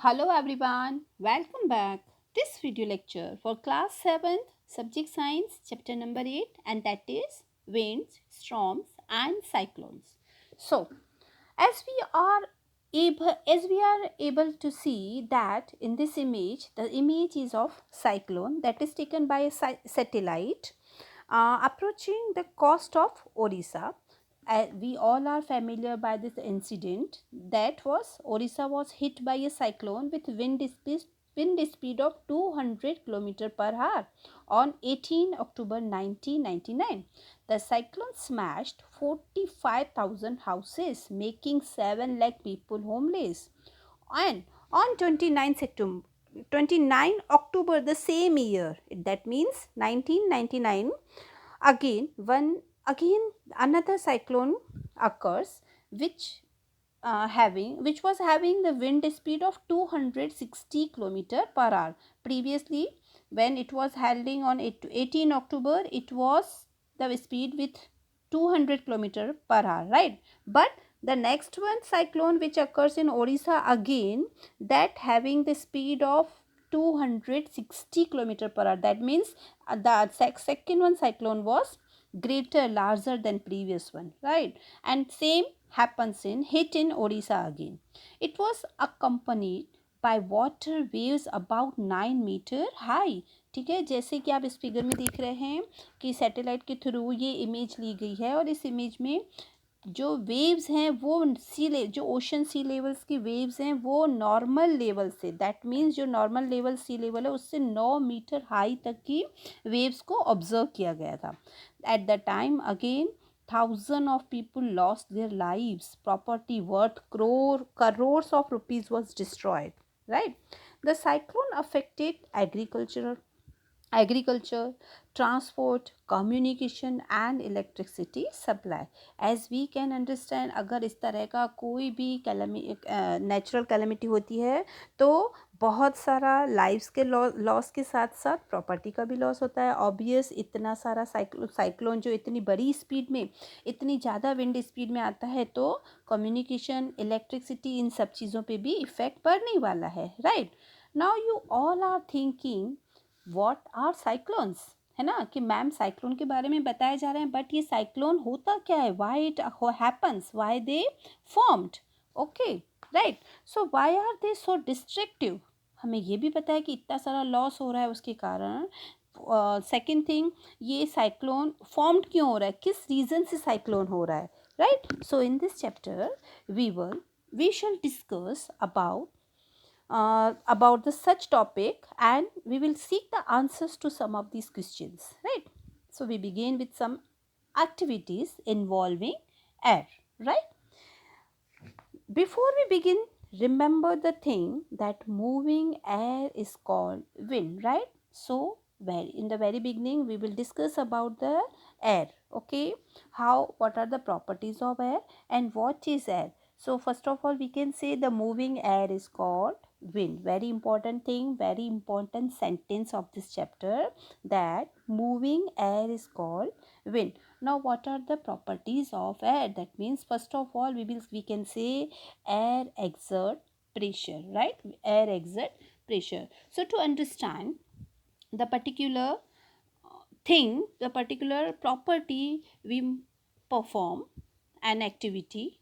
Hello everyone, welcome back. This video lecture for class 7th subject science chapter number 8 and that is winds, storms and cyclones. So, as we are able to see that in this image the image is of cyclone that is taken by a satellite approaching the coast of Orissa. We all are familiar by this incident. That was Orissa was hit by a cyclone with wind speed of 200 km per hour on 18 October 1999. The cyclone smashed 45,000 houses, making 7 lakh people homeless. And on 29 October the same year, that means 1999, again another cyclone occurs, which was having the wind speed of 260 km per hour. Previously, when it was holding on 18 October, it was the speed with 200 km per hour, right? But the next one cyclone which occurs in Orissa again, that having the speed of 260 km per hour. That means the second one cyclone was larger than previous one, right? And same happens in hit in Odisha again. It was accompanied by water waves about 9 metre high. ठीक है, जैसे कि आप इस figure में देख रहे हैं कि सैटेलाइट के थ्रू ये इमेज ली गई है और इस इमेज में जो वेव्स हैं वो जो ओशन सी लेवल्स की वेव्स हैं वो नॉर्मल लेवल से, दैट मीन्स जो नॉर्मल लेवल सी लेवल है उससे 9 मीटर हाई तक की वेव्स को ऑब्जर्व किया गया था. At the time again thousands of people lost their lives, property worth crores of rupees was destroyed, right? The cyclone affected agriculture, transport, communication and electricity supply. As we can understand, अगर इस तरह का कोई भी natural calamity होती है तो बहुत सारा लाइव्स के लॉस के साथ साथ प्रॉपर्टी का भी लॉस होता है. ऑब्वियस, इतना सारा साइक्लोन जो इतनी बड़ी स्पीड में, इतनी ज़्यादा विंड स्पीड में आता है तो कम्युनिकेशन, इलेक्ट्रिसिटी, इन सब चीज़ों पे भी इफ़ेक्ट पड़ने वाला है, right? Now you all are thinking what are cyclones, है ना, कि मैम साइक्लोन के बारे में बताया जा रहे हैं, बट ये साइक्लोन होता क्या है, why it happens, why they formed, okay, right? So why are they so destructive. हमें ये भी पता है कि इतना सारा लॉस हो रहा है उसके कारण. सेकेंड थिंग, ये साइक्लोन फॉर्म्ड क्यों हो रहा है, किस रीज़न से साइक्लोन हो रहा है, right? So in this chapter we shall discuss about the such topic and we will seek the answers to some of these questions, right? So we begin with some activities involving air, right? Before we begin, remember the thing that moving air is called wind, right? So in the very beginning we will discuss about the air, okay? What are the properties of air and what is air? So first of all we can say the moving air is called wind. Very important thing, very important sentence of this chapter, that moving air is called wind. Now what are the properties of air? That means first of all we can say air exert pressure, right? Air exert pressure. So to understand the particular the particular property, we perform an activity.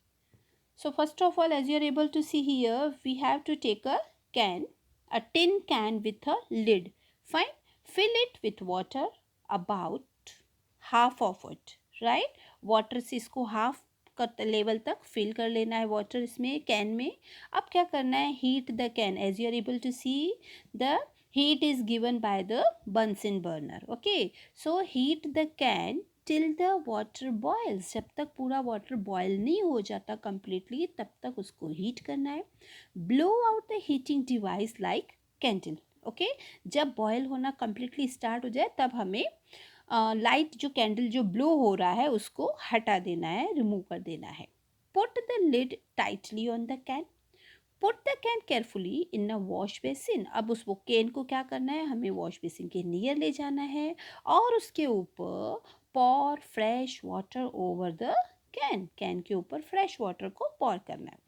So first of all, as you are able to see here, we have to take a can, a tin can with a lid. Fine. Fill it with water, about half of it, right? Water से इसको half का level तक fill कर लेना है water इसमें, can में. अब क्या करना है, heat the can. As you are able to see the heat is given by the Bunsen burner, okay? So heat the can till the water boils. जब तक पूरा वाटर बॉयल नहीं हो जाता completely तब तक उसको हीट करना है. blow out the heating device like candle, okay? जब बॉयल होना completely स्टार्ट हो जाए तब हमें लाइट जो कैंडल जो ब्लो हो रहा है उसको हटा देना है, रिमूव कर देना है. Put the lid tightly on the can. Put the can carefully in a wash basin. अब उस वो कैन को क्या करना है, हमें वॉश बेसिन के नियर ले जाना है और उसके ऊपर pour fresh water over the can. Can के ऊपर फ्रेश वाटर को पॉर करना है.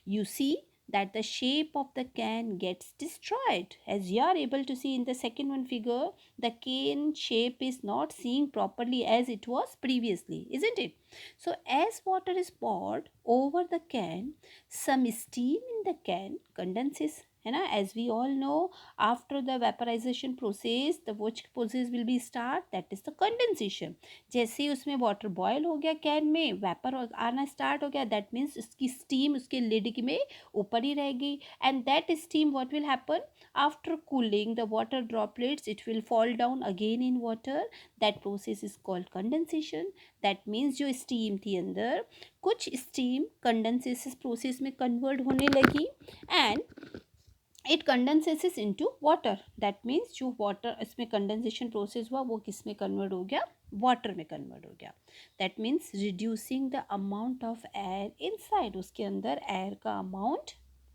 You see that the shape of the can gets destroyed. As you are able to see in the second one figure, the can shape is not seen properly as it was previously, isn't it? So as water is poured over the can, some steam in the can condenses, है ना. As we all know, after the vaporization process, the which process will be start, that is the condensation. जैसे ही उसमें water boil हो गया can में, vapour आना start हो गया, दैट मीन्स उसकी स्टीम उसके लिड में ऊपर ही रहेगी. And that steam what will happen after cooling the water droplets, it will fall down again in water. That process is called condensation. That means जो steam थी अंदर, कुछ स्टीम कंडेंसेशन प्रोसेस में convert होने लगी and it condenses into water. That means जो water इसमें condensation process हुआ वो किस में कन्वर्ट हो गया, वाटर में कन्वर्ट हो गया. That means reducing the amount of air inside, उसके अंदर एयर का अमाउंट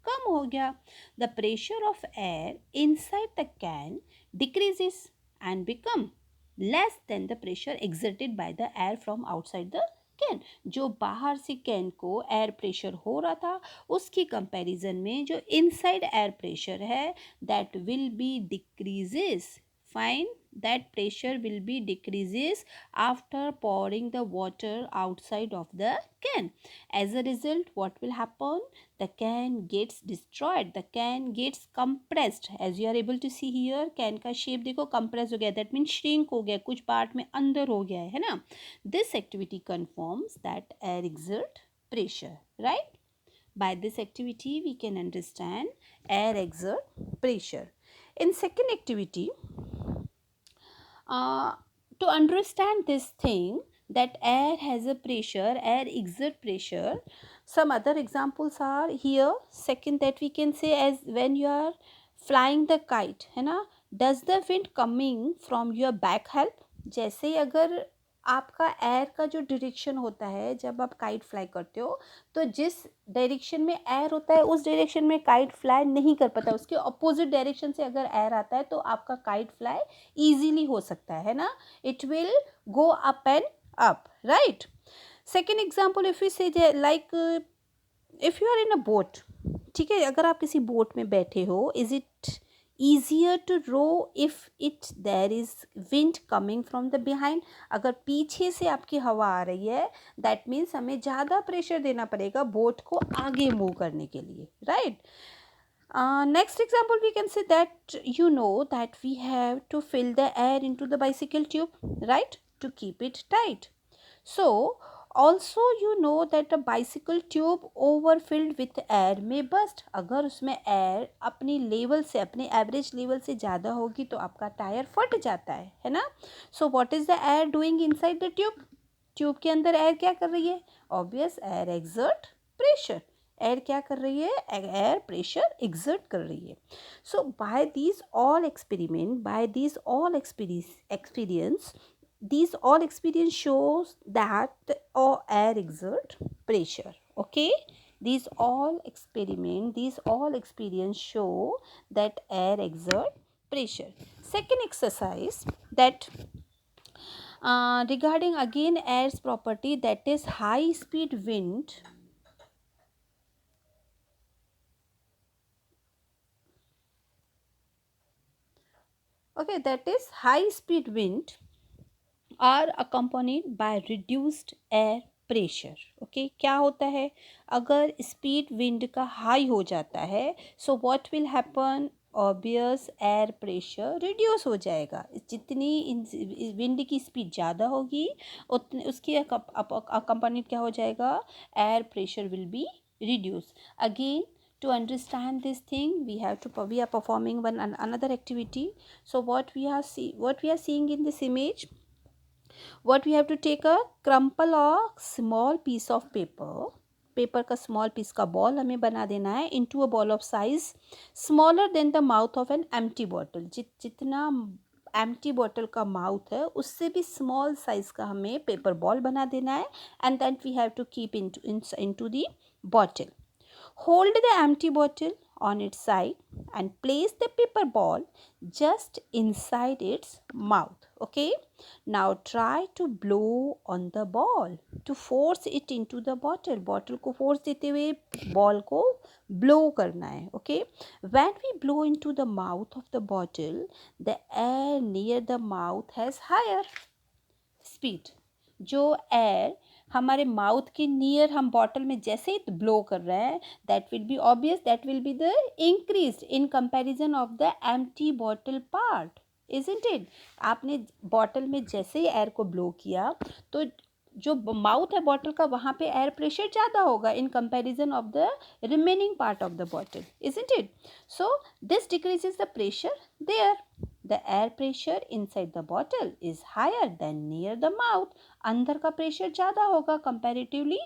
कम हो गया. The pressure of air inside the can decreases and become less than the pressure exerted by the air from outside the can. जो बाहर से can को air pressure हो रहा था उसकी कंपैरिजन में जो इनसाइड एयर प्रेशर है that will be decreases. Fine, that pressure will be decreases after pouring the water outside of the can. As a result, what will happen? The can gets destroyed, the can gets compressed. As you are able to see here, can का shape देखो compress हो गया, that means shrink हो गया, कुछ part में अंदर हो गया है ना. This activity confirms that air exert pressure, right? By this activity we can understand air exert pressure. In second activity, to understand this thing that air has a pressure, air exert pressure, some other examples are here. Second, that we can say as when you are flying the kite, है ना, does the wind coming from your back help? जैसे अगर आपका air का जो direction होता है जब आप काइट फ्लाई करते हो, तो जिस डायरेक्शन में एयर होता है उस डायरेक्शन में काइट फ्लाई नहीं कर पाता. उसके अपोजिट डायरेक्शन से अगर एयर आता है तो आपका काइट फ्लाई इजीली हो सकता है ना. It will go up and up, right. Second example, if you say like if you are in a boat, ठीक है, अगर आप किसी बोट में बैठे हो, is it easier to row if it there is wind coming from the behind? अगर पीछे से आपकी हवा आ रही है that means हमें ज़्यादा प्रेशर देना पड़ेगा बोट को आगे मूव करने के लिए, right. Next example, we can say that you know that we have to fill the air into the bicycle tube, right, to keep it tight. So also you know that a bicycle tube overfilled with air may burst. अगर उसमें air अपनी level से, अपने average level से ज़्यादा होगी तो आपका टायर फट जाता है ना. So what is the air doing inside the tube? Tube के अंदर एयर क्या कर रही है? Obvious, air exert pressure. Air क्या कर रही है? एयर प्रेशर एक्सर्ट कर रही है. So by these all experiment, by these all experience, these all experience shows that air exert pressure. Okay, these all experience show that air exert pressure. Second exercise, that regarding again air's property, that is high speed wind. Okay, that is high speed wind are accompanied by reduced air pressure. Okay, क्या होता है अगर speed wind का high हो जाता है, so what will happen? Obvious, air pressure reduce हो जाएगा. जितनी विंड की स्पीड ज़्यादा होगी उतनी उसकी अकम्पनीड क्या हो जाएगा? Air pressure will be reduce. Again, to understand this thing we are performing another activity. So what we are seeing in this image, what we have to take a crumple or small piece of paper का small piece का ball हमें बना देना है into a ball of size smaller than the mouth of an empty bottle. जितना empty bottle का mouth है उससे भी स्मॉल साइज का हमें पेपर बॉल बना देना है. And that we have to keep into the bottle. Hold the empty bottle on its side and place the paper ball just inside its mouth. Okay, now try to blow on the ball to force it into the bottle. Bottle को force देते हुए ball को blow करना है. Okay, when we blow into the mouth of the bottle, the air near the mouth has higher speed. जो air हमारे mouth के near हम बॉटल में जैसे ही ब्लो कर रहे हैं, that will be obvious, that will be the increase in comparison of the empty bottle part, isn't it. आपने बॉटल में जैसे ही एयर को ब्लो किया तो जो माउथ है बॉटल का वहाँ पे एयर प्रेशर ज़्यादा होगा in comparison of the remaining part of the bottle, isn't it. So this decreases the pressure there. The air pressure inside the bottle is higher than near the mouth. अंदर का pressure ज़्यादा होगा comparatively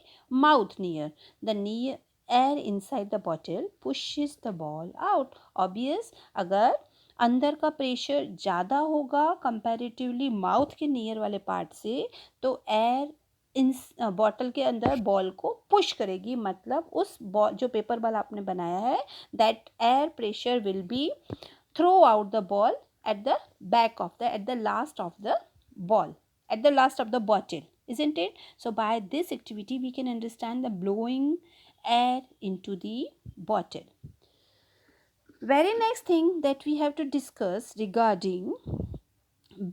mouth near. The near air inside the bottle pushes the ball out. Obvious, अगर अंदर का pressure ज़्यादा होगा comparatively mouth के नियर वाले पार्ट से तो एयर इन बॉटल के अंदर बॉल को पुश करेगी. मतलब उस बॉल जो पेपर बॉल आपने बनाया है that air pressure will be throw out the ball at the back of at the last of the ball, at the last of the bottle, isn't it? So by this activity we can understand the blowing air into the bottle. Very next thing that we have to discuss regarding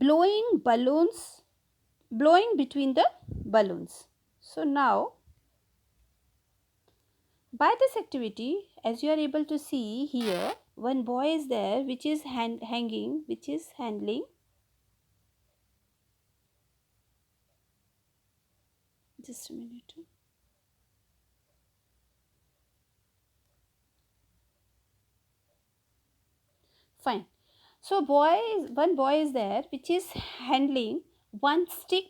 blowing balloons, blowing between the balloons. So now by this activity, as you are able to see here, one boy is there which is hanging, which is handling. Just a minute. Fine. So one boy is there which is handling one stick,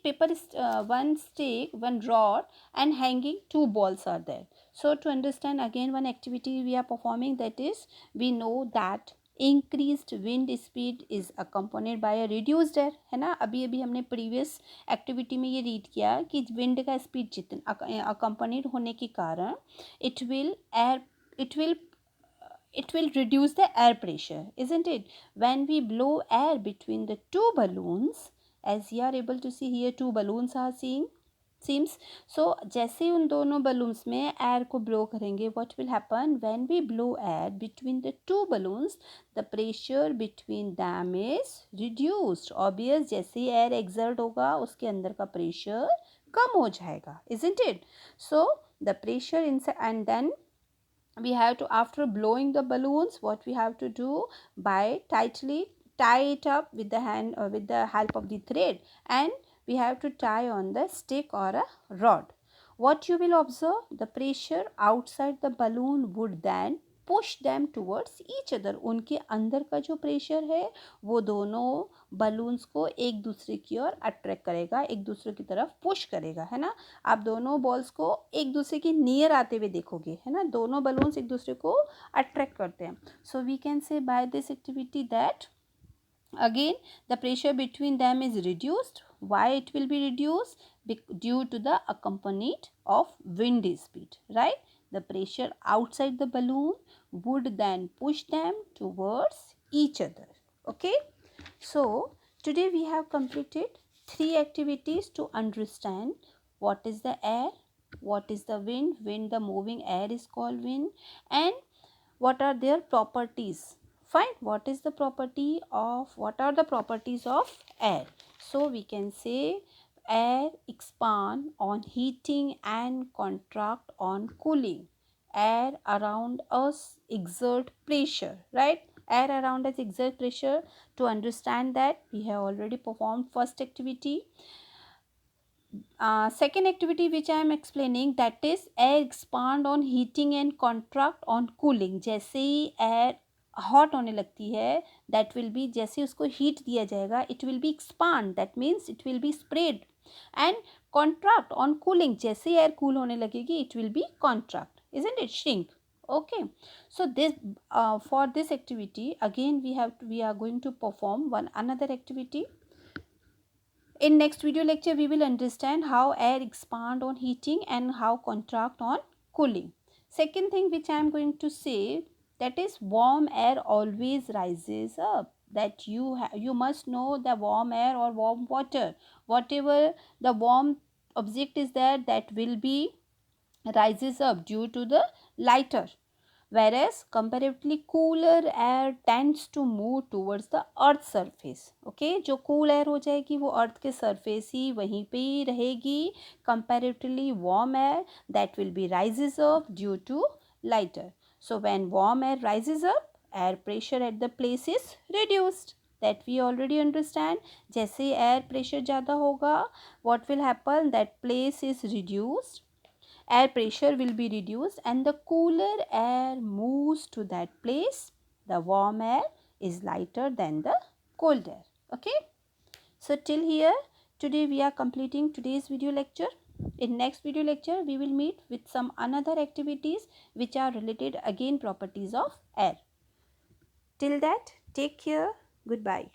one stick, one rod, and hanging two balls are there. So to understand again one activity we are performing, that is, we know that increased wind speed is accompanied by a reduced air, है ना. अभी अभी हमने previous activity में ये read किया कि wind का speed जितना accompanied होने के कारण it will reduce the air pressure, isn't it? When we blow air between the two balloons, as you are able to see here, two balloons are seems. So जैसे उन दोनों balloons में air को blow करेंगे, what will happen when we blow air between the two balloons? The pressure between them is reduced. Obvious, जैसे ही air exert होगा उसके अंदर का pressure कम हो जाएगा, isn't it? So the pressure inside, and then we have to, after blowing the balloons, what we have to do, by tightly tie it up with the hand or with the help of the thread, and we have to tie on the stick or a rod. What you will observe, the pressure outside the balloon would then push them towards each other. उनके अंदर का जो pressure है वो दोनों balloons को एक दूसरे की ओर अट्रैक्ट करेगा, एक दूसरे की तरफ पुश करेगा, है ना. आप दोनों बॉल्स को एक दूसरे के नियर आते हुए देखोगे, है ना. दोनों बलून्स एक दूसरे को अट्रैक्ट करते हैं. So we can say by this activity that again the pressure between them is reduced. Why it will be reduced? Due to the accompanied of wind speed, right? The pressure outside the balloon would then push them towards each other. Okay, so today we have completed 3 activities to understand what is the air, what is the wind. Wind, the moving air is called wind, and what are their properties. Fine, what are the properties of air? So we can say air expand on heating and contract on cooling. Air around us exert pressure, right? Air around us exert pressure. To understand that, we have already performed first activity. Second activity which I am explaining, that is air expand on heating and contract on cooling. जैसे ही air hot होने लगती है, that will be, जैसे उसको heat दिया जाएगा, it will be expand, that means it will be spread, and contract on cooling, जैसे air cool होने लगेगी, it will be contract, isn't it, shrink. Okay, so this for this activity again we are going to perform another activity. In next video lecture, we will understand how air expand on heating and how contract on cooling. Second thing which I am going to say, that is warm air always rises up. that you must know the warm air or warm water. Whatever the warm object is there, that will be rises up due to the lighter, whereas comparatively cooler air tends to move towards the earth surface. okay, जो cool air हो जाएगी वो earth के surface ही वहीं पे ही रहेगी. comparatively warm air that will be rises up due to lighter. so when warm air rises up, air pressure at the place is reduced. that we already understand. जैसे air pressure ज़्यादा होगा, what will happen, that place is reduced, air pressure will be reduced and the cooler air moves to that place. The warm air is lighter than the cold air. okay, so till here today we are completing today's video lecture. In next video lecture we will meet with some another activities which are related again properties of air. Till that, take care. Goodbye.